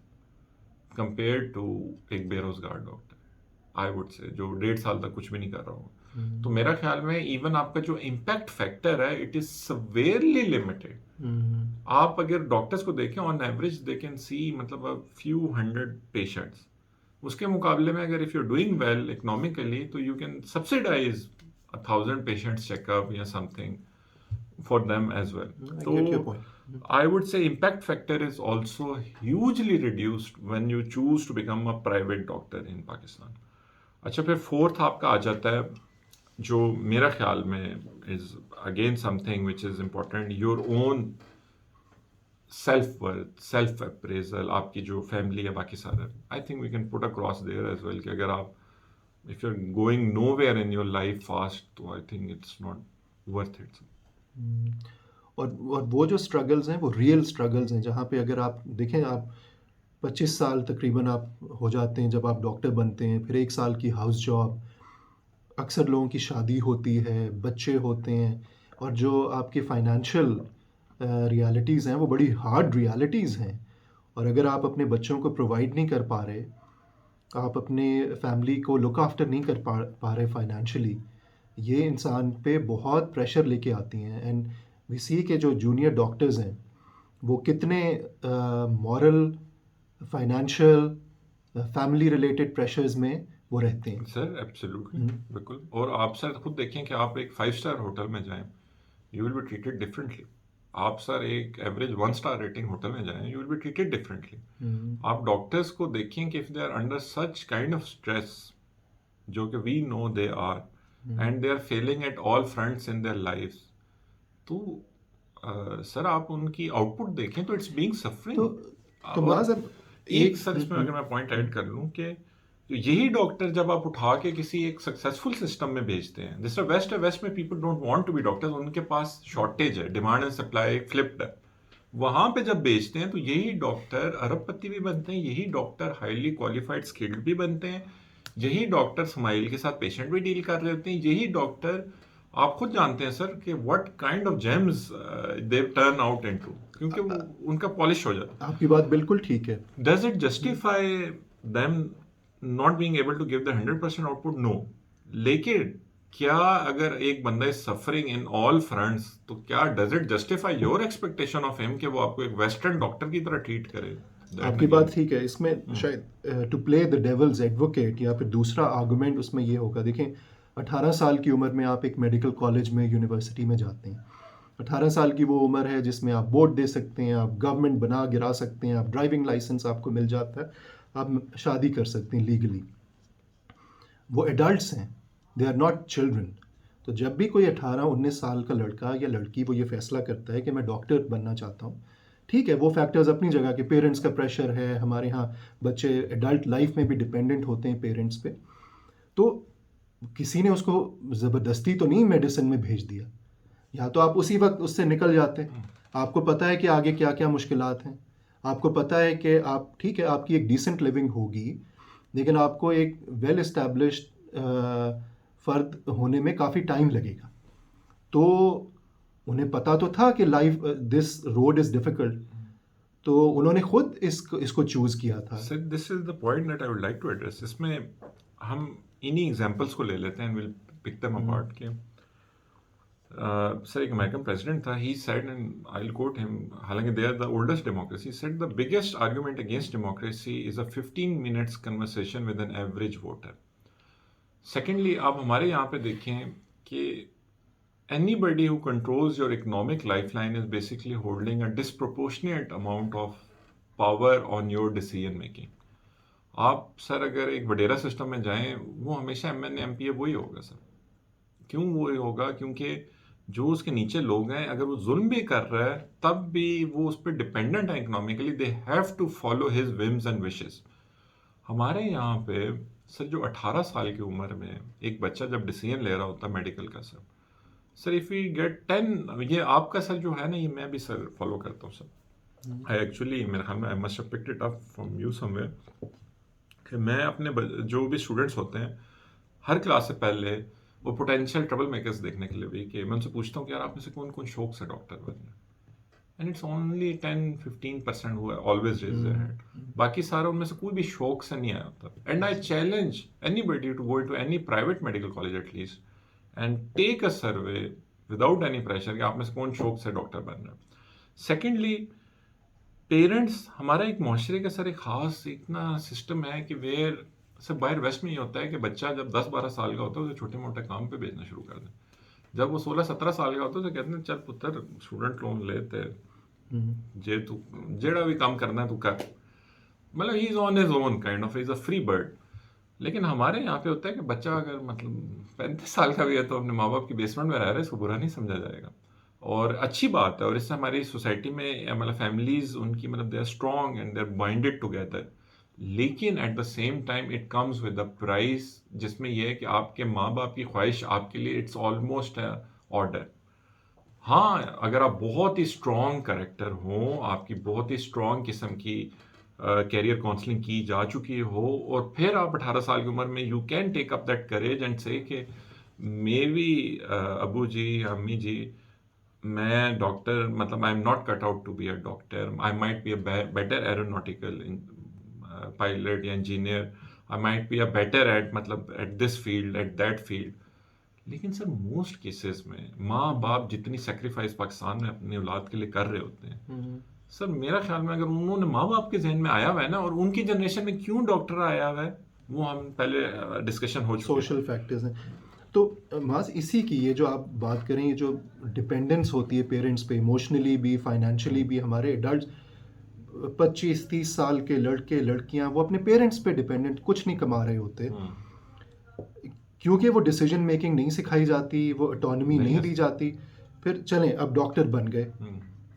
compare to एक बेरोजगार डॉक्टर, आई वुड से, जो 1.5 साल तक कुछ भी नहीं कर रहा हो। तो मेरा ख्याल में इवन आपका जो इम्पैक्ट फैक्टर है इट इज सवेयरली लिमिटेड। आप अगर डॉक्टर्स को देखें on average they can see मतलब अ फ्यू हंड्रेड पेशेंट्स, उसके मुकाबले में अगर if you are doing well economically तो you can subsidise 1,000 patients checkup या something for them as well. I So get your point. I would say impact factor is also hugely reduced when you choose to become a private doctor in Pakistan. अच्छा, फिर fourth आपका आ जाता है जो मेरा ख्याल में is again something which is important, your own self worth, self appraisal, आपकी जो फैमिली है, बाकी सारा। I think we can put across there as well कि अगर आप if you are going nowhere in your life fast तो I think it's not worth it. और वो जो स्ट्रगल्स हैं वो रियल स्ट्रगल्स हैं, जहाँ पे अगर आप देखें, आप 25 साल तकरीबन आप हो जाते हैं जब आप डॉक्टर बनते हैं, फिर 1 साल की हाउस जॉब, अक्सर लोगों की शादी होती है, बच्चे होते हैं, और जो आपकी फाइनेंशियल रियलिटीज़ हैं वो बड़ी हार्ड रियलिटीज़ हैं। और अगर आप अपने बच्चों को प्रोवाइड नहीं कर पा रहे, आप अपने फैमिली को लुक आफ्टर नहीं कर पा रहे फाइनेंशियली, ये इंसान पे बहुत प्रेशर लेके आती हैं। एंड वी सी के जो जूनियर डॉक्टर्स हैं वो कितने moral, financial, family related pressures में वो रहते हैं। सर एब्सोल्युटली, हम्म, बिल्कुल। और आप सर खुद देखें कि आप एक 5 स्टार होटल में जाएं, you will be treated differently. आप सर एक एवरेज 1 स्टार रेटिंग होटल में जाएं, you will be treated differently. Hmm, आप डॉक्टर्स को देखें कि if they are under such kind of stress, जो कि we know they are, and they are failing at all fronts in their life, तो sir आप उनकी आउटपुट देखें तो इट्स बीइंग तो सफरिंग। तो और माज अब एक एक सर इसमें अगर मैं पॉइंट ऐड कर लूँ कि यही डॉक्टर जब आप उठा के किसी एक सक्सेसफुल सिस्टम में भेजते हैं, जैसे वेस्ट है, वेस्ट में people don't want to be doctors, उनके पास शॉर्टेज है, डिमांड एंड सप्लाई फ्लिप्ड है। वहां पे जब बेचते हैं तो यही डॉक्टर अरबपति भी बनते हैं, यही डॉक्टर हाईली क्वालिफाइड स्किल्ड भी बनते हैं, यही डॉक्टर स्माइल के साथ पेशेंट भी डील कर रहे होते हैं, यही डॉक्टर आप खुद जानते हैं सर कि what kind of James they turn out into, क्योंकि वो उनका पॉलिश हो जाता आपकी बात बिल्कुल ठीक है। है। Does it justify them not being able to give the 100% output? No. लेकिन क्या अगर एक बंदा is suffering in all fronts, तो क्या does it justify your expectation of him कि वो आपको एक वेस्टर्न डॉक्टर की तरह ट्रीट करे? आपकी बात ठीक है। इसमें शायद to play the devil's advocate या फिर दूसरा आर्गुमेंट उसमें ये होगा, देखें 18 साल की उम्र में आप एक मेडिकल कॉलेज में, यूनिवर्सिटी में जाते हैं। 18 साल की वो उम्र है जिसमें आप वोट दे सकते हैं, आप गवर्नमेंट बना गिरा सकते हैं, आप ड्राइविंग लाइसेंस आपको मिल जाता है, आप शादी कर सकते हैं लीगली। वो एडल्ट्स हैं, दे आर नॉट चिल्ड्रन। तो जब भी कोई 18-19 साल का लड़का या लड़की वो ये फैसला करता है कि मैं डॉक्टर बनना चाहता हूँ, ठीक है, वो फैक्टर्स अपनी जगह के, पेरेंट्स का प्रेशर है, हमारे यहाँ बच्चे एडल्ट लाइफ में भी डिपेंडेंट होते हैं पेरेंट्स पे। तो किसी ने उसको ज़बरदस्ती तो नहीं मेडिसिन में भेज दिया, या तो आप उसी वक्त उससे निकल जाते। आपको पता है कि आगे क्या क्या मुश्किलात हैं, आपको पता है कि आप, ठीक है, आपकी एक डिसेंट लिविंग होगी, लेकिन आपको एक वेल इस्टेब्लिश्ड फ़र्द होने में काफ़ी टाइम लगेगा। तो उन्हें पता तो था कि life, this road is difficult, तो उन्होंने खुद इसको चूज़ किया था। Sir this is the point that I would like to address. इसमें हम इन्हीं एग्जांपल्स को ले लेते हैं and will pick them apart के सर एक अमेरिकन प्रेसिडेंट था, he said, and I will quote him, हालांकि they are the oldest democracy, said the biggest argument against democracy is a 15 minutes conversation with an average voter. Secondly, आप हमारे यहाँ पे देखें कि anybody who controls your economic lifeline is basically holding a disproportionate amount of power on your decision making. आप sir अगर एक वडेरा system में जाएं, वो हमेशा एमएनए एमपीए वही होगा सर। क्यों वही होगा? क्योंकि जो उसके नीचे लोग हैं, अगर वो जुल्म भी कर रहा है तब भी वो उस पर डिपेंडेंट है economically, they have to follow his whims and wishes. हमारे यहाँ पे सर जो 18 साल की उम्र में एक बच्चा जब डिसीजन ले रहा होता है मेडिकल का, सर इफ़ यू गेट 10, ये आपका सर जो है ना, ये मैं भी सर फॉलो करता हूँ सर। आई एक्चुअली, मेरे ख्याल में I must have picked it up from you somewhere, कि मैं अपने जो भी स्टूडेंट्स होते हैं, हर क्लास से पहले वो पोटेंशियल ट्रबल मेकर्स देखने के लिए भी, कि मैं उनसे पूछता हूँ कि यार आप में से कौन कौन शौक से डॉक्टर बनना है, एंड इट्स ओनली 10-15% हुआ ऑलवेज रेज देयर हैंड। बाकी सारा उनमें से कोई भी शौक से नहीं आया होता। And I challenge anybody to go to any private medical college at least and take a survey without any pressure कि आप में से कौन शौक से डॉक्टर बन रहा है। सेकेंडली, पेरेंट्स, हमारा एक माशरे का सर एक खास इतना सिस्टम है कि वेयर सर बाहर वेस्ट में ये होता है कि बच्चा जब 10-12 साल का होता है तो छोटे मोटे काम पे भेजना शुरू कर दें। जब वो 16-17 साल का होता है तो कहते हैं चल पुत्र स्टूडेंट लोन लेते जे तू जेड़ा भी काम करना है तू कर, मतलब he is on his own kind of, is a free bird. लेकिन हमारे यहाँ पे होता है कि बच्चा अगर मतलब 35 साल का भी है तो अपने माँ बाप की बेसमेंट में रह रहा है, इसको बुरा नहीं समझा जाएगा, और अच्छी बात है। और इससे हमारी सोसाइटी में मतलब फैमिलीज उनकी मतलब they are strong and they are binded together. लेकिन at the same time it comes with a price, जिसमें यह है कि आपके माँ बाप की ख्वाहिश आपके लिए इट्स ऑलमोस्ट ऑर्डर। हाँ, अगर आप बहुत ही स्ट्रॉन्ग करेक्टर हो, आपकी बहुत ही स्ट्रॉन्ग किस्म की कैरियर काउंसलिंग की जा चुकी हो, और फिर आप 18 साल की उम्र में you can take up that courage and say that may be Abu जी, अम्मी जी, मैं डॉक्टर मतलब I am not cut out to be a doctor, I might be a better aeronautical pilot या engineer, I might be a better at मतलब at this field at that field, लेकिन sir most cases में माँ बाप जितनी sacrifice Pakistan में अपनी औलाद के लिए कर रहे होते हैं, सर मेरा ख्याल में अगर उन्होंने माँ बाप के जहन में आया हुआ है ना, और उनकी जनरेशन में क्यों डॉक्टर आया हुआ है, वो हम पहले डिस्कशन हो चुके हैं। सोशल फैक्टर्स हैं। तो मास इसी की ये जो आप बात करें, ये जो डिपेंडेंस होती है पेरेंट्स पे, इमोशनली भी फाइनेंशियली भी, हमारे एडल्ट 25-30 साल के लड़के लड़कियां वो अपने पेरेंट्स पे डिपेंडेंट, कुछ नहीं कमा रहे होते क्योंकि वो डिसीजन मेकिंग नहीं सिखाई जाती, वो ऑटोनॉमी नहीं दी जाती। फिर चलें अब डॉक्टर बन गए,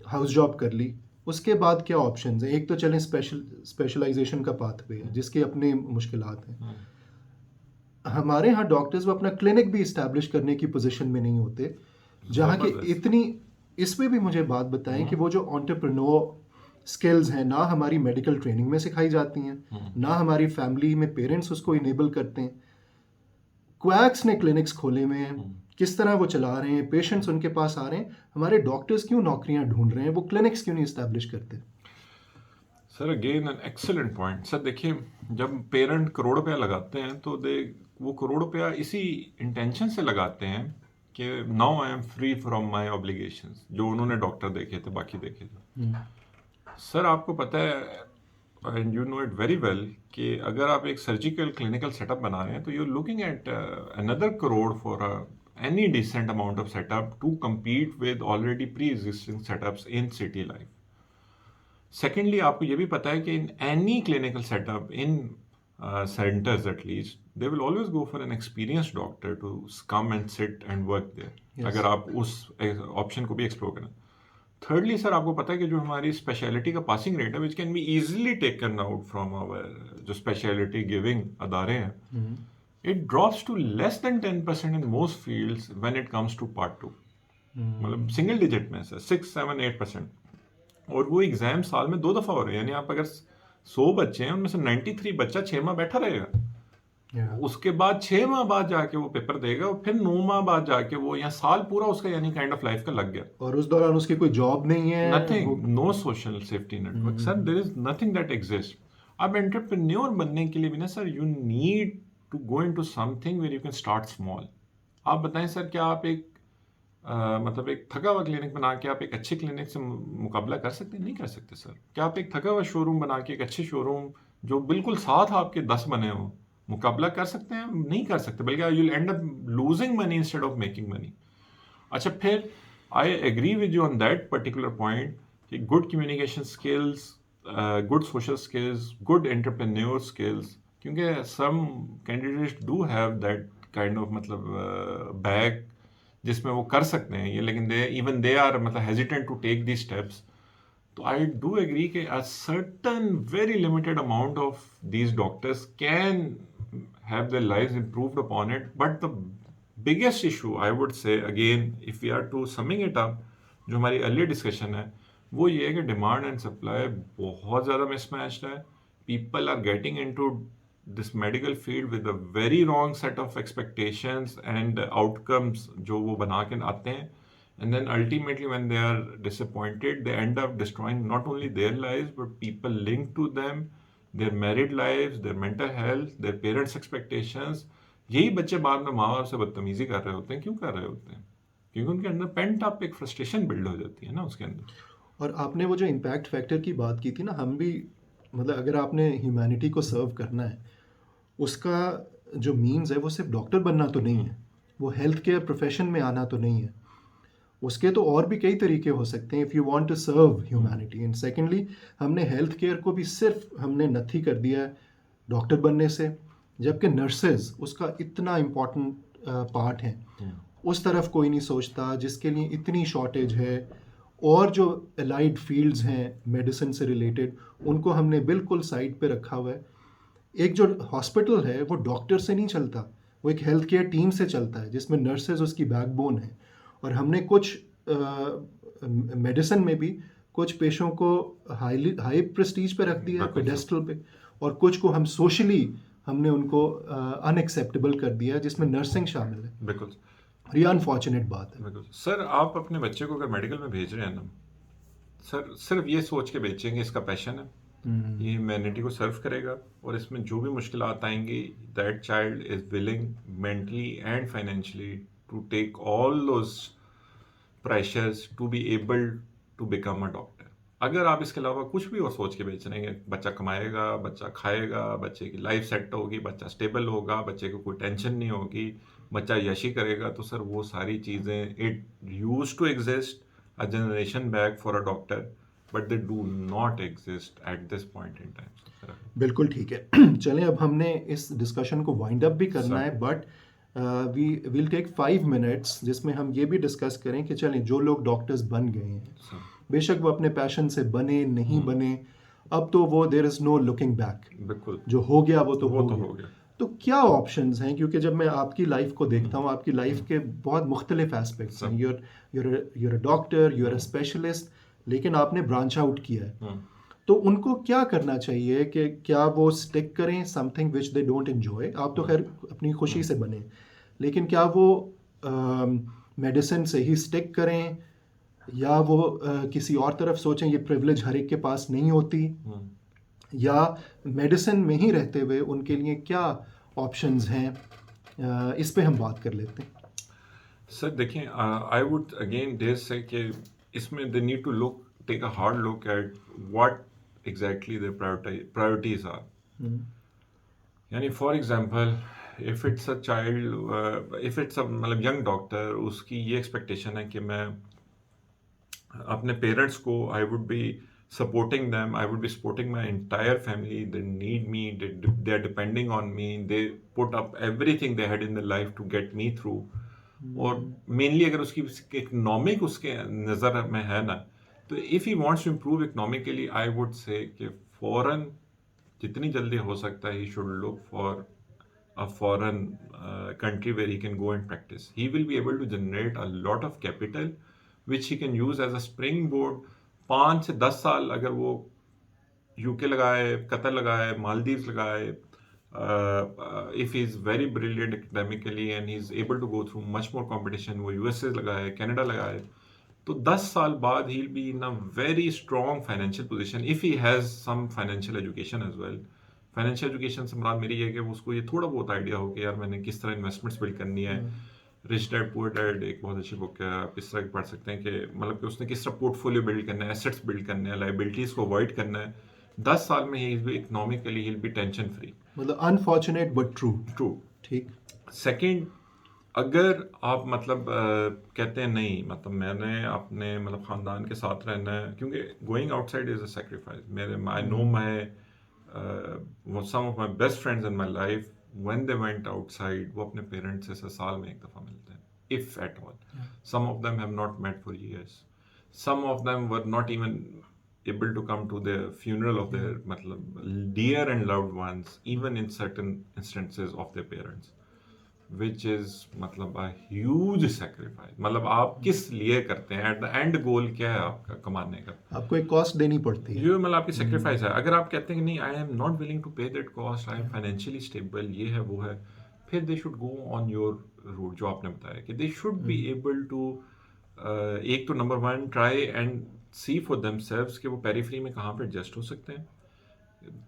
हाउस जॉब कर ली, उसके बाद क्या ऑप्शंस हैं? एक तो चलें स्पेशलाइजेशन का पाथवे है जिसके अपने मुश्किलात हैं। हमारे यहाँ डॉक्टर्स वो अपना क्लिनिक भी इस्टेब्लिश करने की पोजीशन में नहीं होते, जहाँ के इतनी, इसमें भी मुझे बात बताएं कि वो जो एंटरप्रेन्योर स्किल्स हैं ना हमारी मेडिकल ट्रेनिंग में सिखाई जाती हैं, ना हमारी फैमिली में पेरेंट्स उसको इनेबल करते हैं। क्वैक्स ने क्लिनिक्स खोले हुए हैं, किस तरह वो चला रहे हैं, पेशेंट्स उनके पास आ रहे हैं, हमारे डॉक्टर्स क्यों नौकरियां ढूंढ रहे हैं, वो क्लिनिक्स क्यों नहीं इस्टेब्लिश करते? Sir again an excellent point. Sir देखिए, जब पेरेंट करोड़ रुपया लगाते हैं तो वो करोड़ रुपया इसी इंटेंशन से लगाते हैं कि now I am free from my obligations, जो उन्होंने डॉक्टर देखे थे बाकी देखे थे। सर आपको पता है and you know it very well कि अगर आप एक सर्जिकल क्लिनिकल सेटअप बना रहे हैं तो you are looking at another crore for any decent amount of setup to compete with already pre-existing setups in city life. Secondly आपको ये भी पता है कि in any clinical setup in centers at least they will always go for an experienced doctor to come and sit and work there. Yes. अगर आप उस option को भी एक्सप्लोर करें। थर्डली सर आपको पता है कि जो हमारी स्पेशलिटी का पासिंग रेट है which can be easily taken out from our जो स्पेशलिटी गिविंग अदारे हैं, it drops to less than 10% in most fields when it comes to part 2, मतलब सिंगल डिजिट में सर 6-7-8%। और वो एग्जाम साल में 2 दफ़ा हो रहे हैं, यानी आप अगर 100 बच्चे हैं उनमें से 93 बच्चा 6 माह बैठा रहेगा, उसके बाद 6 माह बाद जाके वो पेपर देगा, और फिर 9 माह बाद जाके वो, या साल पूरा उसका यानी काइंड ऑफ लाइफ का लग गया, और उस दौरान उसकी कोई जॉब नहीं है, nothing, no social safety network sir, there is nothing that exist. अब एंटरप्रेन्योर बनने के लिए भी ना sir you need to go into something where you can start small. आप बताएं सर, क्या आप एक मतलब एक थका हुआ क्लिनिक बना के आप एक अच्छे क्लिनिक से मुकाबला कर सकते हैं? नहीं कर सकते सर। क्या आप एक थका हुआ शोरूम बना के एक अच्छे शोरूम जो बिल्कुल साथ आपके 10 बने हो मुकाबला कर सकते हैं? नहीं कर सकते, बल्कि you will end up losing money instead of making money. अच्छा, फिर I agree with you on that particular point कि good communication skills, good social skills, good entrepreneur skills, क्योंकि some candidates do have that kind of मतलब bag जिसमें वो कर सकते हैं ये, लेकिन दे आर मतलब hesitant to take the steps. तो आई डू एग्री कि a certain very limited amount of these doctors can have their lives improved upon it, but the biggest issue I would say again if we are to summing it up, जो हमारी earlier discussion है, वो ये है कि demand and supply बहुत ज़्यादा mismatched है। People are getting into this medical field with a very wrong set of expectations and outcomes जो वो बना के आते हैं, and then ultimately when they are disappointed they end up destroying not only their lives but people linked to them, their married lives, their mental health, their parents expectations। यही बच्चे बाद में माँ बाप से बदतमीजी कर रहे होते हैं। क्यों कर रहे होते हैं? क्योंकि उनके अंदर पेंट अप एक फ्रस्ट्रेशन बिल्ड हो जाती है ना उसके अंदर। और आपने वो जो इम्पैक्ट फैक्टर की बात की थी ना, हम भी मतलब अगर आपने ह्यूमैनिटी को सर्व करना है, उसका जो मीन्स है वो सिर्फ डॉक्टर बनना तो नहीं है, वो हेल्थ केयर प्रोफेशन में आना तो नहीं है, उसके तो और भी कई तरीके हो सकते हैं if you want to serve humanity. And secondly, हमने हेल्थ केयर को भी सिर्फ हमने नथी कर दिया है डॉक्टर बनने से, जबकि नर्सेज उसका इतना इम्पॉर्टेंट पार्ट है, उस तरफ कोई नहीं सोचता, जिसके लिए इतनी शॉर्टेज है। और जो एलाइड फील्ड्स हैं मेडिसिन से रिलेटेड, उनको हमने बिल्कुल साइड पे रखा हुआ है। एक जो हॉस्पिटल है वो डॉक्टर से नहीं चलता, वो एक हेल्थ केयर टीम से चलता है जिसमें नर्सेज उसकी बैकबोन है। और हमने कुछ मेडिसिन में भी कुछ पेशों को हाई प्रेस्टीज पे रख दिया है, पेडेस्टल पे, और कुछ को हम सोशली हमने उनको अनएक्सेप्टेबल कर दिया है, जिसमें नर्सिंग शामिल है। बिल्कुल। ये अनफॉर्चुनेट बात है। बिल्कुल सर, आप अपने बच्चे को अगर मेडिकल में भेज रहे हैं ना सर, सिर्फ ये सोच के भेजें कि इसका पैशन है, ये ह्यूमैनिटी को सर्व करेगा, और इसमें जो भी मुश्किलात आएंगी that child is willing mentally and financially to take all those pressures to be able to become a doctor. अगर आप इसके अलावा कुछ भी और सोच के बेच रहे हैं, बच्चा कमाएगा, बच्चा खाएगा, बच्चे की लाइफ सेट होगी, बच्चा स्टेबल होगा, बच्चे को कोई टेंशन नहीं होगी, बच्चा यशी करेगा, तो सर वो सारी चीज़ें it use to exist a generation back for a doctor, but they do not exist at this point in time. बिल्कुल ठीक है। चलें, अब हमने इस डिस्कशन को वाइंड अप भी करना सर। है, but we will take 5 minutes जिसमें हम ये भी डिस्कस करें कि चलें, जो लोग डॉक्टर्स बन गए हैं, सर बेशक वो अपने पैशन से बने नहीं बने, अब तो वो there is no looking back, बिल्कुल जो हो गया वो तो वो हो तो गया। हो गया। तो क्या ऑप्शंस हैं, क्योंकि जब मैं आपकी लाइफ को देखता हूँ, आपकी लाइफ के बहुत मुख्तलिफ एस्पेक्ट्स हैं, you're a doctor, you're a specialist, लेकिन आपने ब्रांच आउट किया है। तो उनको क्या करना चाहिए कि क्या वो स्टिक करें something which they don't enjoy? आप तो खैर अपनी खुशी से बने, लेकिन क्या वो मेडिसिन से ही स्टिक करें, या वो किसी और तरफ सोचें? ये प्रिविलेज हर एक के पास नहीं होती, या मेडिसिन में ही रहते हुए उनके लिए क्या ऑप्शंस हैं? इस पे हम बात कर लेते हैं। सर देखिए, I would again dare say कि इसमें they need to look, take a hard look at what exactly their priorities are. यानी for example, if it's a child, if it's a मतलब यंग डॉक्टर, उसकी ये expectation है कि मैं अपने पेरेंट्स को, I would be supporting them, I would be supporting my entire family, they need me, they are depending on me, they put up everything they had in their life to get me through। और mainly अगर उसकी economic उसके नज़र में है ना, तो if he wants to improve economically, I would say कि फॉरेन जितनी जल्दी हो सकता है he should look for a foreign country where he can go and practice. He will be able to generate a lot of capital which he can use as a springboard। 5 से 10 साल अगर वो UK लगाए, Qatar लगाए, मालदीव्स लगाए, if he is very brilliant academically and he is able to go through much more competition, वो USA लगाए, Canada लगाए, तो 10 साल बाद he'll be in a very strong financial position if he has some financial education as well। Financial education से मुराद मेरी है कि उसको ये थोड़ा बहुत आइडिया हो कि यार मैंने किस तरह इन्वेस्टमेंट्स बिल्ड करनी है। रिच डैड पुअर डैड एक बहुत अच्छी बुक है, आप इस तरह की पढ़ सकते हैं कि मतलब कि उसने किस तरह पोर्टफोलियो बिल्ड करना है, एसेट्स बिल्ड करने हैं, लाइबिलिटीज़ को अवॉइड करना है। 10 साल में ही इकोनॉमिकली ही बी टेंशन फ्री। मतलब अनफॉर्चुनेट बट ट्रू। ट्रू। ठीक। सेकंड, अगर आप मतलब कहते हैं नहीं मतलब मैंने अपने मतलब ख़ानदान के साथ रहना है, क्योंकि going outside is a sacrifice. मेरे I know my some of my best friends in my life, when they went outside, वो अपने पेरेंट्स से साल में एक दफ़ा मिलते हैं, if at all। Some of them have not met for years। Some of them were not even able to come to the funeral of their मतलब dear and loved ones, even in certain instances of their parents, which is मतलब a huge sacrifice। मतलब आप किस लिए करते हैं, at the end गोल क्या है आपका कमाने का? आपको एक कॉस्ट देनी पड़ती है। ये मतलब आपकी सेक्रीफाइस है। अगर आप कहते हैं कि नहीं, I am not willing to pay that cost, I am financially stable, ये है वो है, फिर they should go on your route जो आपने बताया कि they should be able to एक तो number 1 try and see for themselves कि वो पेरिफेरी में कहाँ पे एडजस्ट हो सकते हैं,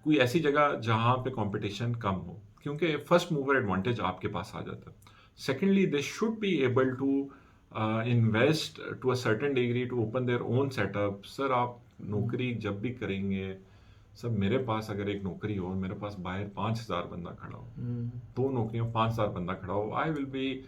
कोई ऐसी जगह जहाँ पे कंपटीशन कम हो, क्योंकि फर्स्ट मूवर एडवांटेज आपके पास आ जाता है। Secondly, they should be able to invest to a certain degree to open their own setup. Sir आप नौकरी जब भी करेंगे, सर मेरे पास अगर एक नौकरी हो, मेरे पास बाहर 5,000 बंदा खड़ा हो, 2 नौकरियों 5,000 बंदा खड़ा हो, I will be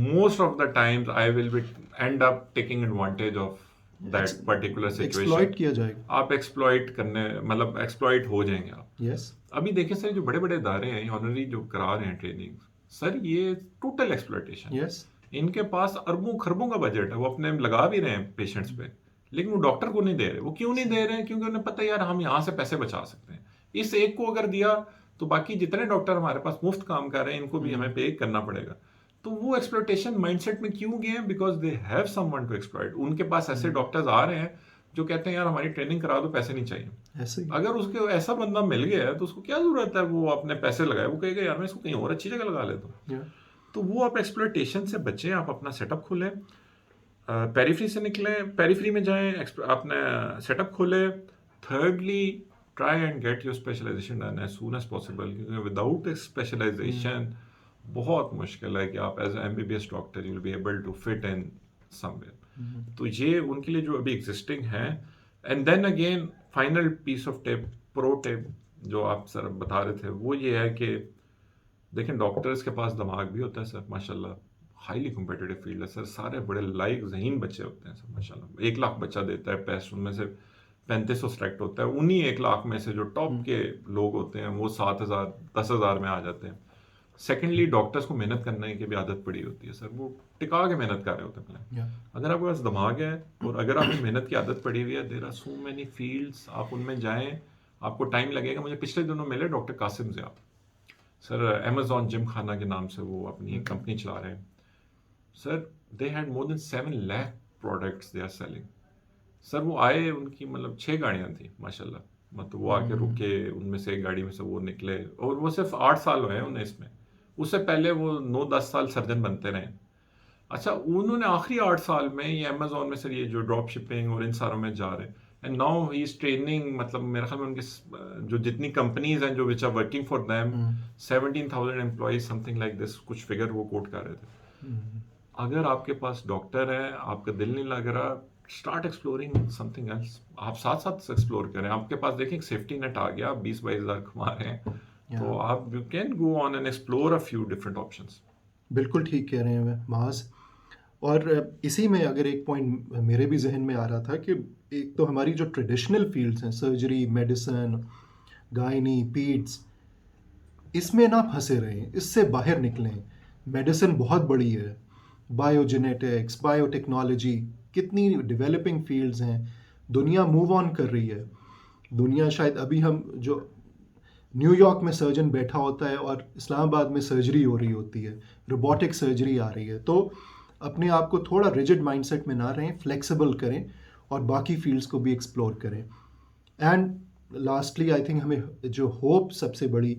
most of the times I will be and up taking advantage of that particular exploit situation. किया जाएगा। आप एक्सप्लॉइट करने मतलब एक्सप्लॉइट हो जाएंगे आप। यस। अभी देखें सर, जो बड़े बड़े इदारे हैं ऑनरी जो करा रहे हैं ट्रेनिंग, सर ये टोटल एक्सप्लॉइटेशन। यस। इनके पास अरबों खरबों का बजट है, वो अपने लगा भी रहे हैं पेशेंट्स पे, लेकिन वो डॉक्टर को नहीं दे रहे। वो क्यों नहीं दे रहे हैं? क्योंकि उन्हें पता है यार हम यहाँ से पैसे बचा सकते हैं। इस एक को अगर दिया तो बाकी जितने डॉक्टर हमारे पास मुफ्त काम कर रहे हैं इनको भी हमें पे करना पड़ेगा। तो वो एक्सप्लॉइटेशन माइंडसेट में क्यों गए हैं? Because they have someone to exploit. उनके पास ऐसे डॉक्टर्स आ रहे हैं जो कहते हैं यार हमारी ट्रेनिंग करा दो, पैसे नहीं चाहिए। ऐसे ही। अगर उसके ऐसा बंदा मिल गया है तो उसको क्या जरूरत है वो अपने पैसे लगाए? वो कहेगा यार मैं इसको कहीं और अच्छी जगह लगा लेता हूँ। तो वो आप एक्सप्लॉयटेशन से बचें, आप अपना सेटअप खोलें, पेरिफेरी से निकलें, पेरिफेरी में जाएं, अपना सेटअप खोलें। Thirdly, try and get your specialization done as soon as possible, क्योंकि विदाउट ए स्पेशलाइजेशन बहुत मुश्किल है कि आप as MBBS doctor you will be able to fit in somewhere. तो ये उनके लिए जो अभी एग्जिस्टिंग है। And then again final piece of tip, pro tip जो आप सर बता रहे थे, वो ये है कि देखें डॉक्टर्स के पास दिमाग भी होता है सर, माशाल्लाह हाईली कम्पिटिटिव फील्ड है सर, सारे बड़े लाइक ज़हीन बच्चे होते हैं सर माशाल्लाह। 1 लाख बच्चा देता है टेस्ट, उनमें से 3500 सेलेक्ट होता है, उन्हीं 1 लाख में से जो टॉप के लोग होते हैं वो 7,000 10,000 में आ जाते हैं। सेकेंडली, डॉक्टर्स को मेहनत करने की भी आदत पड़ी होती है सर, वो टिका के मेहनत कर रहे होते हैं पहले। अगर आपके पास दिमाग है और अगर आपको मेहनत की आदत पड़ी हुई है, there are so many fields, आप उनमें जाएं, आपको टाइम लगेगा। मुझे पिछले दिनों मिले doctor Kasim Ziyad sir, Amazon gym खाना के नाम से वो अपनी एक कंपनी चला रहे हैं sir. They had more than 7 lakh products they are selling sir. वो आए, उनकी मतलब 6 गाड़ियाँ थी माशाल्लाह, मतलब वो आके रुके, उनमें से एक गाड़ी में से वो निकले, और वो सिर्फ 8 साल हुए हैं उन्हें इसमें। उससे पहले वो 9-10 साल सर्जन बनते रहे। अच्छा, उन्होंने आखिरी 8 साल में ये अमेजोन में सर ये जो ड्रॉप शिपिंग और इन सारों में जा रहे हैं। And now he is training, मतलब मेरे ख्याल में उनके जो जितनी कंपनीज हैं जो which are working for them, 17,000 employees something like this, कुछ फिगर वो कोट कर रहे थे। अगर आपके पास डॉक्टर है, आपका दिल नहीं लग रहा, स्टार्ट एक्सप्लोरिंग समथिंग एल्स। आप साथ साथ एक्सप्लोर करें। आपके पास देखें सेफ्टी नेट आ गया, 20-22 हज़ार कमा रहे हैं, तो आप you can go on and explore a few different options. बिल्कुल ठीक कह रहे हैं माज। और इसी में अगर एक पॉइंट मेरे भी जहन में आ रहा था कि एक तो हमारी जो ट्रेडिशनल फील्ड्स हैं, सर्जरी, मेडिसिन, गायनी, पीड्स, इसमें ना फंसे रहें, इससे बाहर निकलें। मेडिसिन बहुत बड़ी है, बायोजेनेटिक्स, बायोटेक्नोलॉजी, कितनी डेवलपिंग फील्ड्स हैं, दुनिया मूव ऑन कर रही है। दुनिया शायद अभी हम जो न्यूयॉर्क में सर्जन बैठा होता है और इस्लामाबाद में सर्जरी हो रही होती है, रोबोटिक सर्जरी आ रही है। तो अपने आप को थोड़ा रिजिड माइंडसेट में ना रहें, फ्लेक्सिबल करें और बाकी फील्ड्स को भी एक्सप्लोर करें। एंड लास्टली आई थिंक हमें जो होप सबसे बड़ी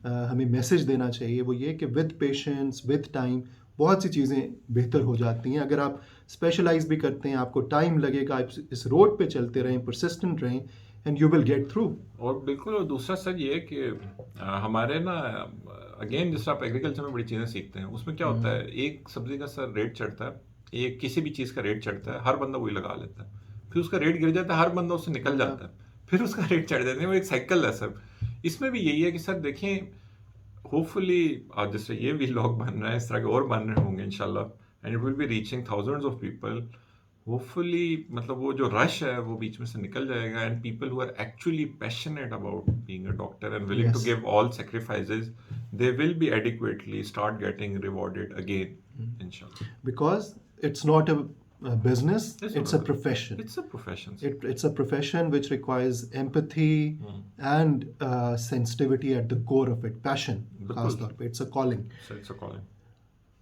हमें मैसेज देना चाहिए वो ये कि विद पेशेंस, विद टाइम बहुत सी चीज़ें बेहतर हो जाती हैं। अगर आप स्पेशलाइज भी करते हैं, आपको टाइम लगेगा, आप इस रोड पे चलते रहें, परसिस्टेंट रहें, and you will get through. और बिल्कुल, और दूसरा सर ये कि हमारे ना अगेन जिस आप एग्रीकल्चर में बड़ी चीज़ें सीखते हैं, उसमें क्या होता है, एक सब्जी का सर रेट चढ़ता है, एक किसी भी चीज़ का रेट चढ़ता है, हर बंदा वही लगा लेता है, फिर उसका रेट गिर जाता है, हर बंदा उससे निकल जाता है, फिर उसका रेट चढ़ जाता है, वो एक साइकिल है सर। इसमें भी यही है कि सर देखें, होपफुली आज जैसे ये भी व्लॉग बन रहा है, इस तरह के और बन रहे होंगे इंशाल्लाह, and it will be reaching thousands of people. Hopefully मतलब वो जो रश है वो बीच में से निकल जाएगा, and people who are actually passionate about being a doctor and willing to give all sacrifices, they will be adequately start getting rewarded again इंशाल्लाह। Because it's not a business, it's a profession. It's a profession. It's a profession which requires empathy and sensitivity at the core of it, passion. खास तौर पे, it's a calling. So it's a calling.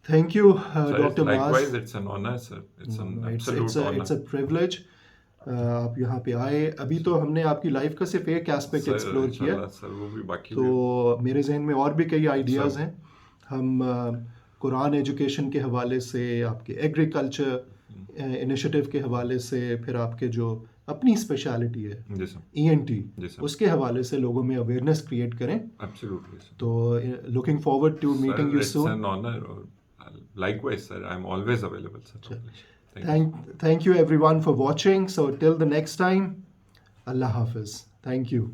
Thank you, Sir, Dr. likewise, Maaz. it's an honor, sir. It's an It's absolute honor. it's a privilege. आप यहाँ पे आए। अभी तो हमने आपकी लाइफ का सिर्फ एक एस्पेक्ट Sir, एक्सप्लोर किया, इंशाल्लाह, sir, वो भी बाकी तो मेरे जहन में और भी कई आइडियाज़ हैं। हम कुरान एजुकेशन के हवाले से, आपके एग्रीकल्चर इनिशिएटिव के हवाले से, फिर आपके जो अपनी स्पेशलिटी है जी सर, ENT, जी सर, उसके हवाले से लोगों में अवेयरनेस क्रिएट करें। absolutely, sir. तो looking forward to Sir, meeting you it's soon. an honor. Likewise, sir, I'm always available, sir. Thank you everyone for watching. So till the next time, Allah Hafiz. Thank you.